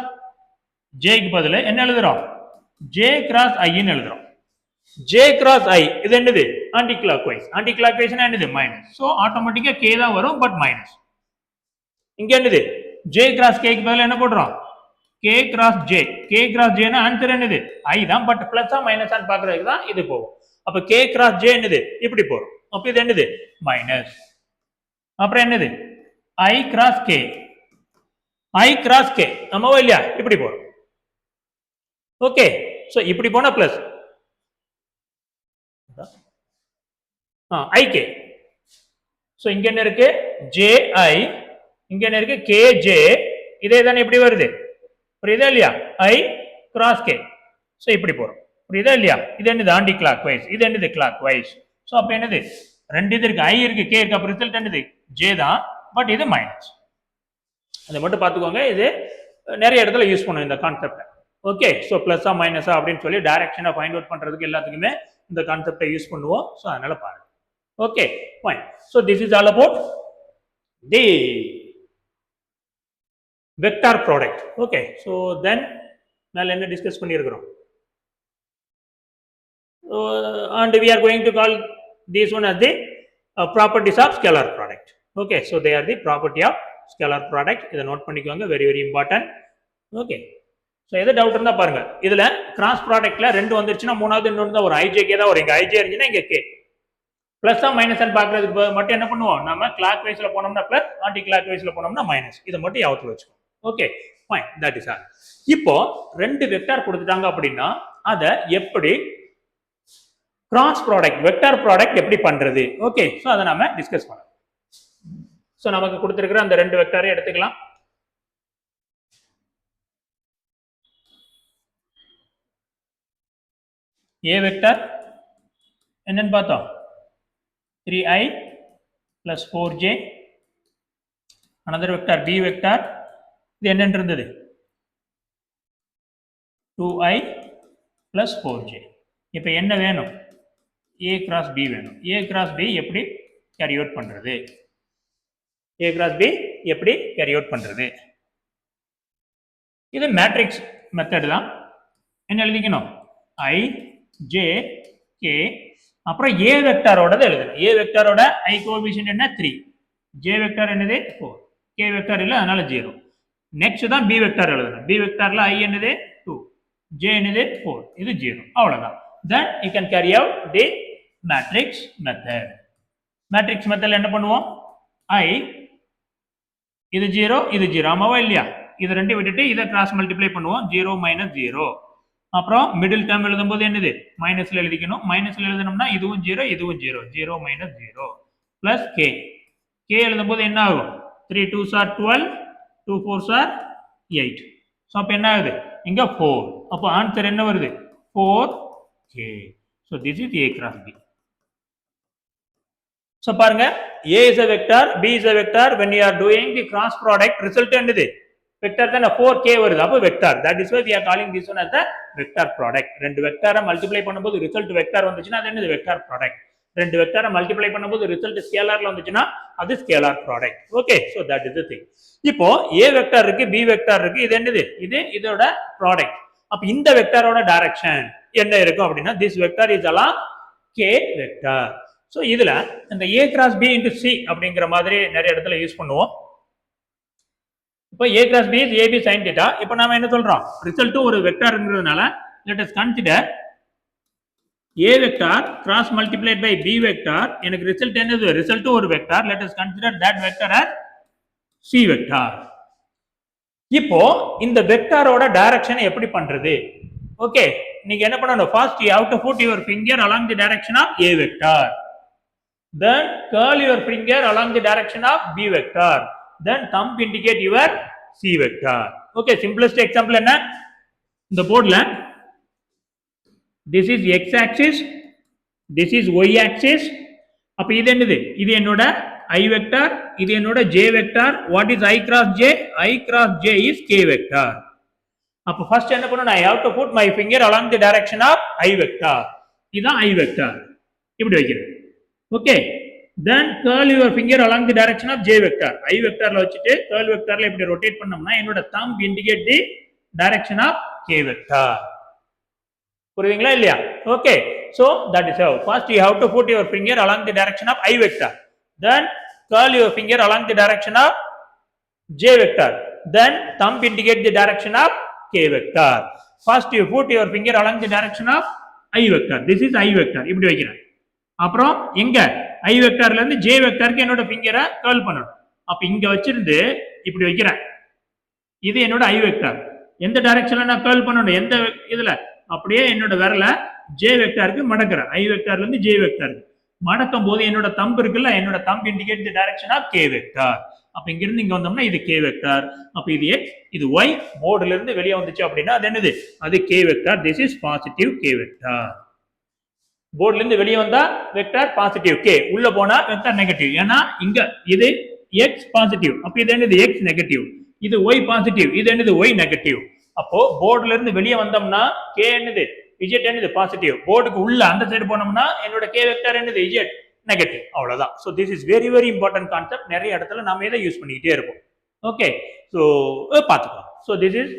Jக்கு பதிலா என்ன எழுதுறோம், J கிராஸ் I ன்னு எழுதுறோம். J கிராஸ் I இது என்னது ஆன்டி கிளாக் வைஸ், ஆன்டி கிளாக் வைஸ்னா என்னது மைனஸ். சோ ஆட்டோமேட்டிக்கா K தான் வரும், பட் மைனஸ். இங்க என்னது J கிராஸ் K க்கு பதிலா என்ன போடுறோம், K cross J. K cross J னா ஆன்சர் என்னது I தான், பட் பிளஸா மைனஸா பாக்குறதுக்கு தான் இது போகும். அப்ப K கிராஸ் J என்னது இப்படி போறோம், அப்ப இது என்னது மைனஸ். அப்புறம் என்னது I cross K, I cross K நம்மவோ இல்லையா, இப்படி போறோம். ஓகே, சோ இப்படி போனா பிளஸ் IK. சோ இங்க என்ன இருக்கு JI, இங்க என்ன இருக்கு KJ, இதே தானே இப்படி வருது, புரியுதா இல்லையா, I கிராஸ் K. சோ இப்படி போறோம், புரியுதா இல்லையா. இது என்னது ஆன்டி கிளாக் வைஸ், இது என்னது கிளாக் வைஸ். சோ அப்ப என்னது ரெண்டு இது இருக்கு, I இருக்கு K இருக்கு, அப்ப ரிசல்ட் என்னது J தான், பட் இது மைனஸ். அதை மட்டும் பார்த்துக்கோங்க, இது நிறைய இடத்துல யூஸ் பண்ணுவோம் இந்த கான்செப்ட். ஓகே, ஸோ பிளஸ்ஸா மைனஸா அப்படின்னு சொல்லி டைரக்ஷனை ஃபைண்ட் அவுட் பண்றதுக்கு எல்லாத்துக்குமே இந்த கான்செப்டை யூஸ் பண்ணுவோம். ஸோ அதனால பாருங்க. Okay fine. So this is all about the vector product. Okay, so then மேல என்ன டிஸ்கஸ் பண்ணியிருக்கிறோம். And we are going to call this one as the properties of scalar product. Okay, so they are the property of scalar product. இதை note பண்ணிக்கோங்க, very very important. Okay, so எது doubt இருந்தா பாருங்க. இதுல cross ப்ராடக்ட்ல ரெண்டு வந்துருச்சுன்னா மூணாவது இன்னொன்று தான் ஒரு ஐஜேக்கே தான் வரும். இங்க ஐஜே இருந்துச்சுன்னா இங்க கே. பிளஸ் தான் மைனஸ் பாக்குறதுக்கு மட்டும் என்ன பண்ணுவோம், நம்ம கிளாக் வைஸ்ல போனோம்னா பிளஸ், ஆன்டி கிளாக் வைஸ்ல போனோம்னா மைனஸ். இதை மட்டும் ஞாபகத்துல வச்சுக்கோங்க. Okay fine, that is all. இப்போ ரெண்டு வெக்டார் கொடுத்துட்டாங்க அப்படின்னா அதை எப்படி கிராஸ் ப்ராடக்ட், வெக்டார் ப்ராடக்ட் எப்படி பண்றது? ஓகே, ஸோ அதை நாம டிஸ்கஸ் பண்ணலாம். ஸோ நமக்கு கொடுத்துருக்கிற அந்த ரெண்டு வெக்டாரை எடுத்துக்கலாம். ஏ வெக்டார் என்னன்னு பார்த்தோம், 3i plus 4j. another vector b vector, இது என்னன்னு இருந்தது, 2i plus 4j. இப்போ என்ன வேணும், a cross b வேணும். a cross b எப்படி கேரி அவுட் பண்றது, a cross b எப்படி கேரி அவுட் பண்றது? இது மேட்ரிக்ஸ் மெத்தட் தான். என்ன எழுதிக்கணும், i j k, அப்புறம் a வெக்டாரோட எழுதணும். a வெக்டாரோட i கோஎஃபிஷியன்ட் என்ன 3, j வெக்டார் என்னது 4, k வெக்டார் இல்ல அதனால 0. நெக்ஸ்ட் தான் b வெக்டார் எழுதணும். b வெக்டார்ல i என்னது 2, j என்னது 4, இது 0. அவ்வளவுதான். then you can carry out the matrix method. matrix மெத்தட்ல என்ன பண்ணுவோம், i இது 0 இது 0, ஆமாவா இல்லையா? இது ரெண்டையும் விட்டுட்டு இதை கிராஸ் மல்டிப்ளை பண்ணுவோம், 0 மைனஸ் 0. அப்புறம் மிடில் டேர்ம் எழுதும்போது என்னது மைனஸ்ல எழுதிக்கணும். மைனஸ்ல எழுதணும்னா இதுவும் 0 இதுவும் 0, 0 மைனஸ் 0 பிளஸ் கே. கே எழுதும்போது என்ன ஆகும், 3 2s are 12, 2 4s are 8. So அப்போ என்ன ஆகுது, இங்க 4. அப்போ ஆன்சர் என்ன வருது, 4k. So this is a cross b. So பாருங்க, a is a vector, b is a vector. when you are doing the cross product, result என்னது வெக்டார் தான, 4k வருது. அப்போ vector. that is why we are calling this one as the vector product. ரெண்டு வெக்டாரை multiply பண்ணும்போது result vector வந்துச்சுன்னா அது என்னது வெக்டார் ப்ராடக்ட். ரெண்டு வெக்டாரை மல்டிப்ளை பண்ணும்போது ரிசல்ட் ஸ்கேலார்ல வந்துச்சுன்னா அது scalar product. Okay, so that is the thing. இப்போ a வெக்டார் இருக்கு, b வெக்டார் இருக்கு, இது என்னது, இது இதோட ப்ராடக்ட். அப்ப இந்த வெக்டாரோட டைரக்ஷன் என்ன இருக்கும் அப்படின்னா this vector is along k vector. So இதுல இந்த a cross b into c அப்படிங்கிற மாதிரி நிறைய இடத்துல யூஸ் பண்ணுவோம். இப்போ a cross b is ab sin θ. இப்போ நாம என்ன சொல்றோம், ரிசல்ட் ஒரு வெக்டார்ங்கிறதுனால let us consider a vector cross multiplied by b vector. எனக்கு ரிசல்ட் என்னது, ரிசல்ட் ஒரு vector. let us consider that vector as c vector. இப்போ இந்த வெக்டாரோட டைரக்ஷனை எப்படி பண்றது? ஓகே, நீங்க என்ன பண்ணணும், first you have to put your finger along the direction of a vector, then curl your finger along the direction of b vector, then thumb indicate your c vector. Okay, simplest example என்ன, இந்த போர்ட்ல this is x axis, this is y axis. அப்ப இது என்னது, இது என்னோட i vector, இது என்னோட j vector. what is i cross j, i cross j is k vector. அப்ப ஃபர்ஸ்ட் என்ன பண்ணனும், I have to put my finger along the direction of i vector. இதான் i vector, இப்படி வைக்கிறேன். Okay, then curl your finger along the direction of j vector. i vectorல வச்சிட்டு curl vectorல இப்படி rotate பண்ணோம்னா என்னோட thumb indicate the direction of k vector. புரியுதுங்களா இல்லையா? Okay, so that is how. First you have to put your finger along the direction of i vector, then curl your finger along the direction of j vector, then thumb indicate the direction of k vector. First you put your finger along the direction of i vector. This is i vector, இப்படி வைக்கிறேன். அப்புறம் எங்க i வெக்டார்ல இருந்து j வெக்டாருக்கு என்னோட ஃபிங்கரை curl பண்ணணும். அப்ப இங்க வச்சிருந்து இப்படி வைக்கிறேன், இது என்னோட i வெக்டார். எந்த டைரக்ஷன்ல நான் கர்ல் பண்ணணும், எந்த இதுல, அப்படியே என்னோட விரல j வெக்டாருக்கு மடக்குறேன். i வெக்டார்ல இருந்து j வெக்டாருக்கு மடக்கும் போது என்னோட தம்பு இருக்குல்ல, என்னோட thumb indicate the direction of k vector. அப்ப இங்க இருந்து இங்க வந்தோம்னா இது k வெக்டார், அப்ப இது x, இது y. போர்டுல இருந்து வெளியே வந்துச்சு அப்படின்னா அது என்னது, அது k vector. This is positive k vector. போர்டுல இருந்து வெளியே வந்தா வெக்டார் பாசிட்டிவ் k, உள்ள போனா வெக்டார் நெகட்டிவ். ஏன்னா இங்க இது x பாசிட்டிவ், அப்ப இது என்னது x நெகட்டிவ். இது y பாசிட்டிவ், இது என்னது y நெகட்டிவ். அப்போ போர்டுல இருந்து வெளியே வந்தோம்னா k என்னது z என்னது பாசிட்டிவ். போர்டுக்கு உள்ள அந்த சைடு போனோம்னா என்னோட k வெக்டார் என்னது z நெகட்டிவ். அவ்வளவுதான். So this is very very important concept. நிறைய இடத்துல நாம இதை யூஸ் பண்ணிக்கிட்டே இருப்போம். ஓகே, ஸோ பார்த்துக்கலாம். So this is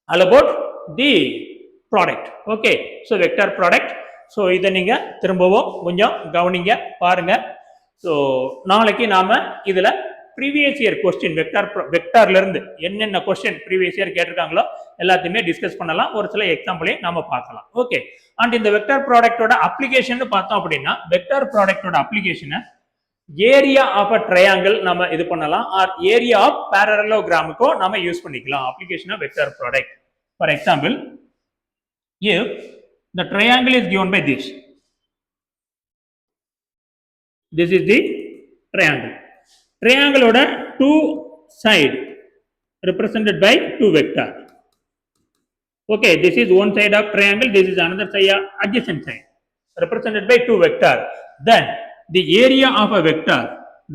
all about the product. Okay, so vector product. So இதை நீங்க திரும்பவும் கொஞ்சம் கவனிங்க, பாருங்க. ஸோ நாளைக்கு நாம இதுல ப்ரீவியஸ் இயர் கொஸ்டின் வெக்டார்ல இருந்து என்னென்ன கொஸ்டின் ப்ரீவியஸ் இயர் கேட்டிருக்காங்களோ எல்லாத்தையுமே டிஸ்கஸ் பண்ணலாம். ஒரு சில எக்ஸாம்பிளையும் நாம பார்க்கலாம். ஓகே, அண்ட் இந்த வெக்டார் ப்ராடக்டோட அப்ளிகேஷன் பார்த்தோம் அப்படின்னா, வெக்டார் ப்ராடக்டோட அப்ளிகேஷனை ஏரியா ஆஃப் அ ட்ரையாங்கிள் நம்ம இது பண்ணலாம், ஆர் ஏரியா ஆஃப் பேரலோகிராமுக்கோ நம்ம யூஸ் பண்ணிக்கலாம் application of vector product. For example, if the triangle is given by this is the triangle. Triangle oda two side represented by two vector. Okay, this is one side of triangle, this is another side, adjacent side represented by two vector. Then the area of a vector,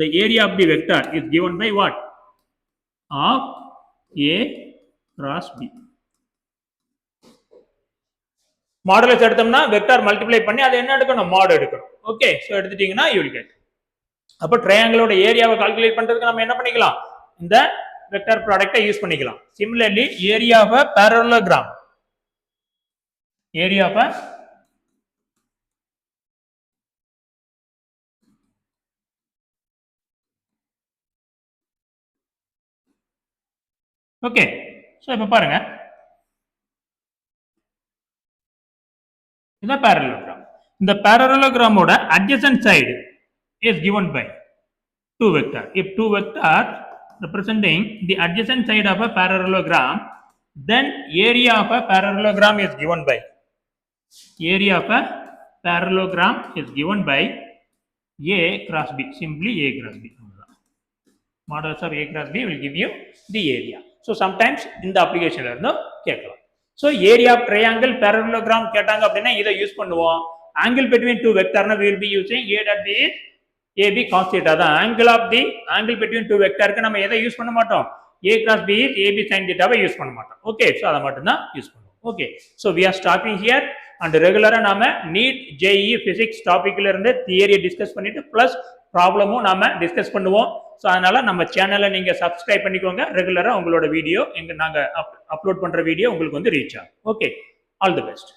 the area of the vector is given by what? Of A cross B. Modulus எடுத்தோம்னா vector multiply பண்ணி அதை என்ன எடுக்கணும், மாடு எடுக்கணும். Okay, so எடுத்துட்டீங்கன்னா you will get. அப்போ ட்ரையாங்கிளோட ஏரியாவை கால்குலேட் பண்றதுக்கு நம்ம என்ன பண்ணிக்கலாம், இந்த வெக்டார் ப்ராடக்டை யூஸ் பண்ணிக்கலாம். Similarly area of a parallelogram, area of a okay, so இப்போ பாருங்க, இந்த parallelogram. இந்த parallelogram-ஓட adjacent side is given by two vector. If two vector representing the adjacent side of a parallelogram, then area of a parallelogram is given by, area of a parallelogram is given by A cross B, simply A cross B. Modulus of A cross B will give you the area. So sometimes in the application la கேட்கலாம். So area of triangle parallelogram கேட்டாங்க அப்படின்னா இதை use பண்ணுவோம். angle between two vector we will be using A dot B is AB cos theta. தான் angle between two vector க்கு நம்ம எதை use பண்ண மாட்டோம், A cross B is AB sin theta வை யூஸ் பண்ண மாட்டோம். ஓகே, ஸோ அதை மட்டும் தான் யூஸ் பண்ணுவோம். Okay, so we are stopping here and ரெகுலரா நாம நீட் JEE பிசிக்ஸ் டாபிக்ல இருந்து தியரி டிஸ்கஸ் பண்ணிட்டு பிளஸ் ப்ராப்ளமும் நாம டிஸ்கஸ் பண்ணுவோம். ஸோ அதனால நம்ம சேனலை நீங்க சப்ஸ்கிரைப் பண்ணிக்கோங்க. ரெகுலரா உங்களோட வீடியோ நாங்க அப்லோட் பண்ற வீடியோ உங்களுக்கு வந்து ரீச் ஆகும். Okay, all the best.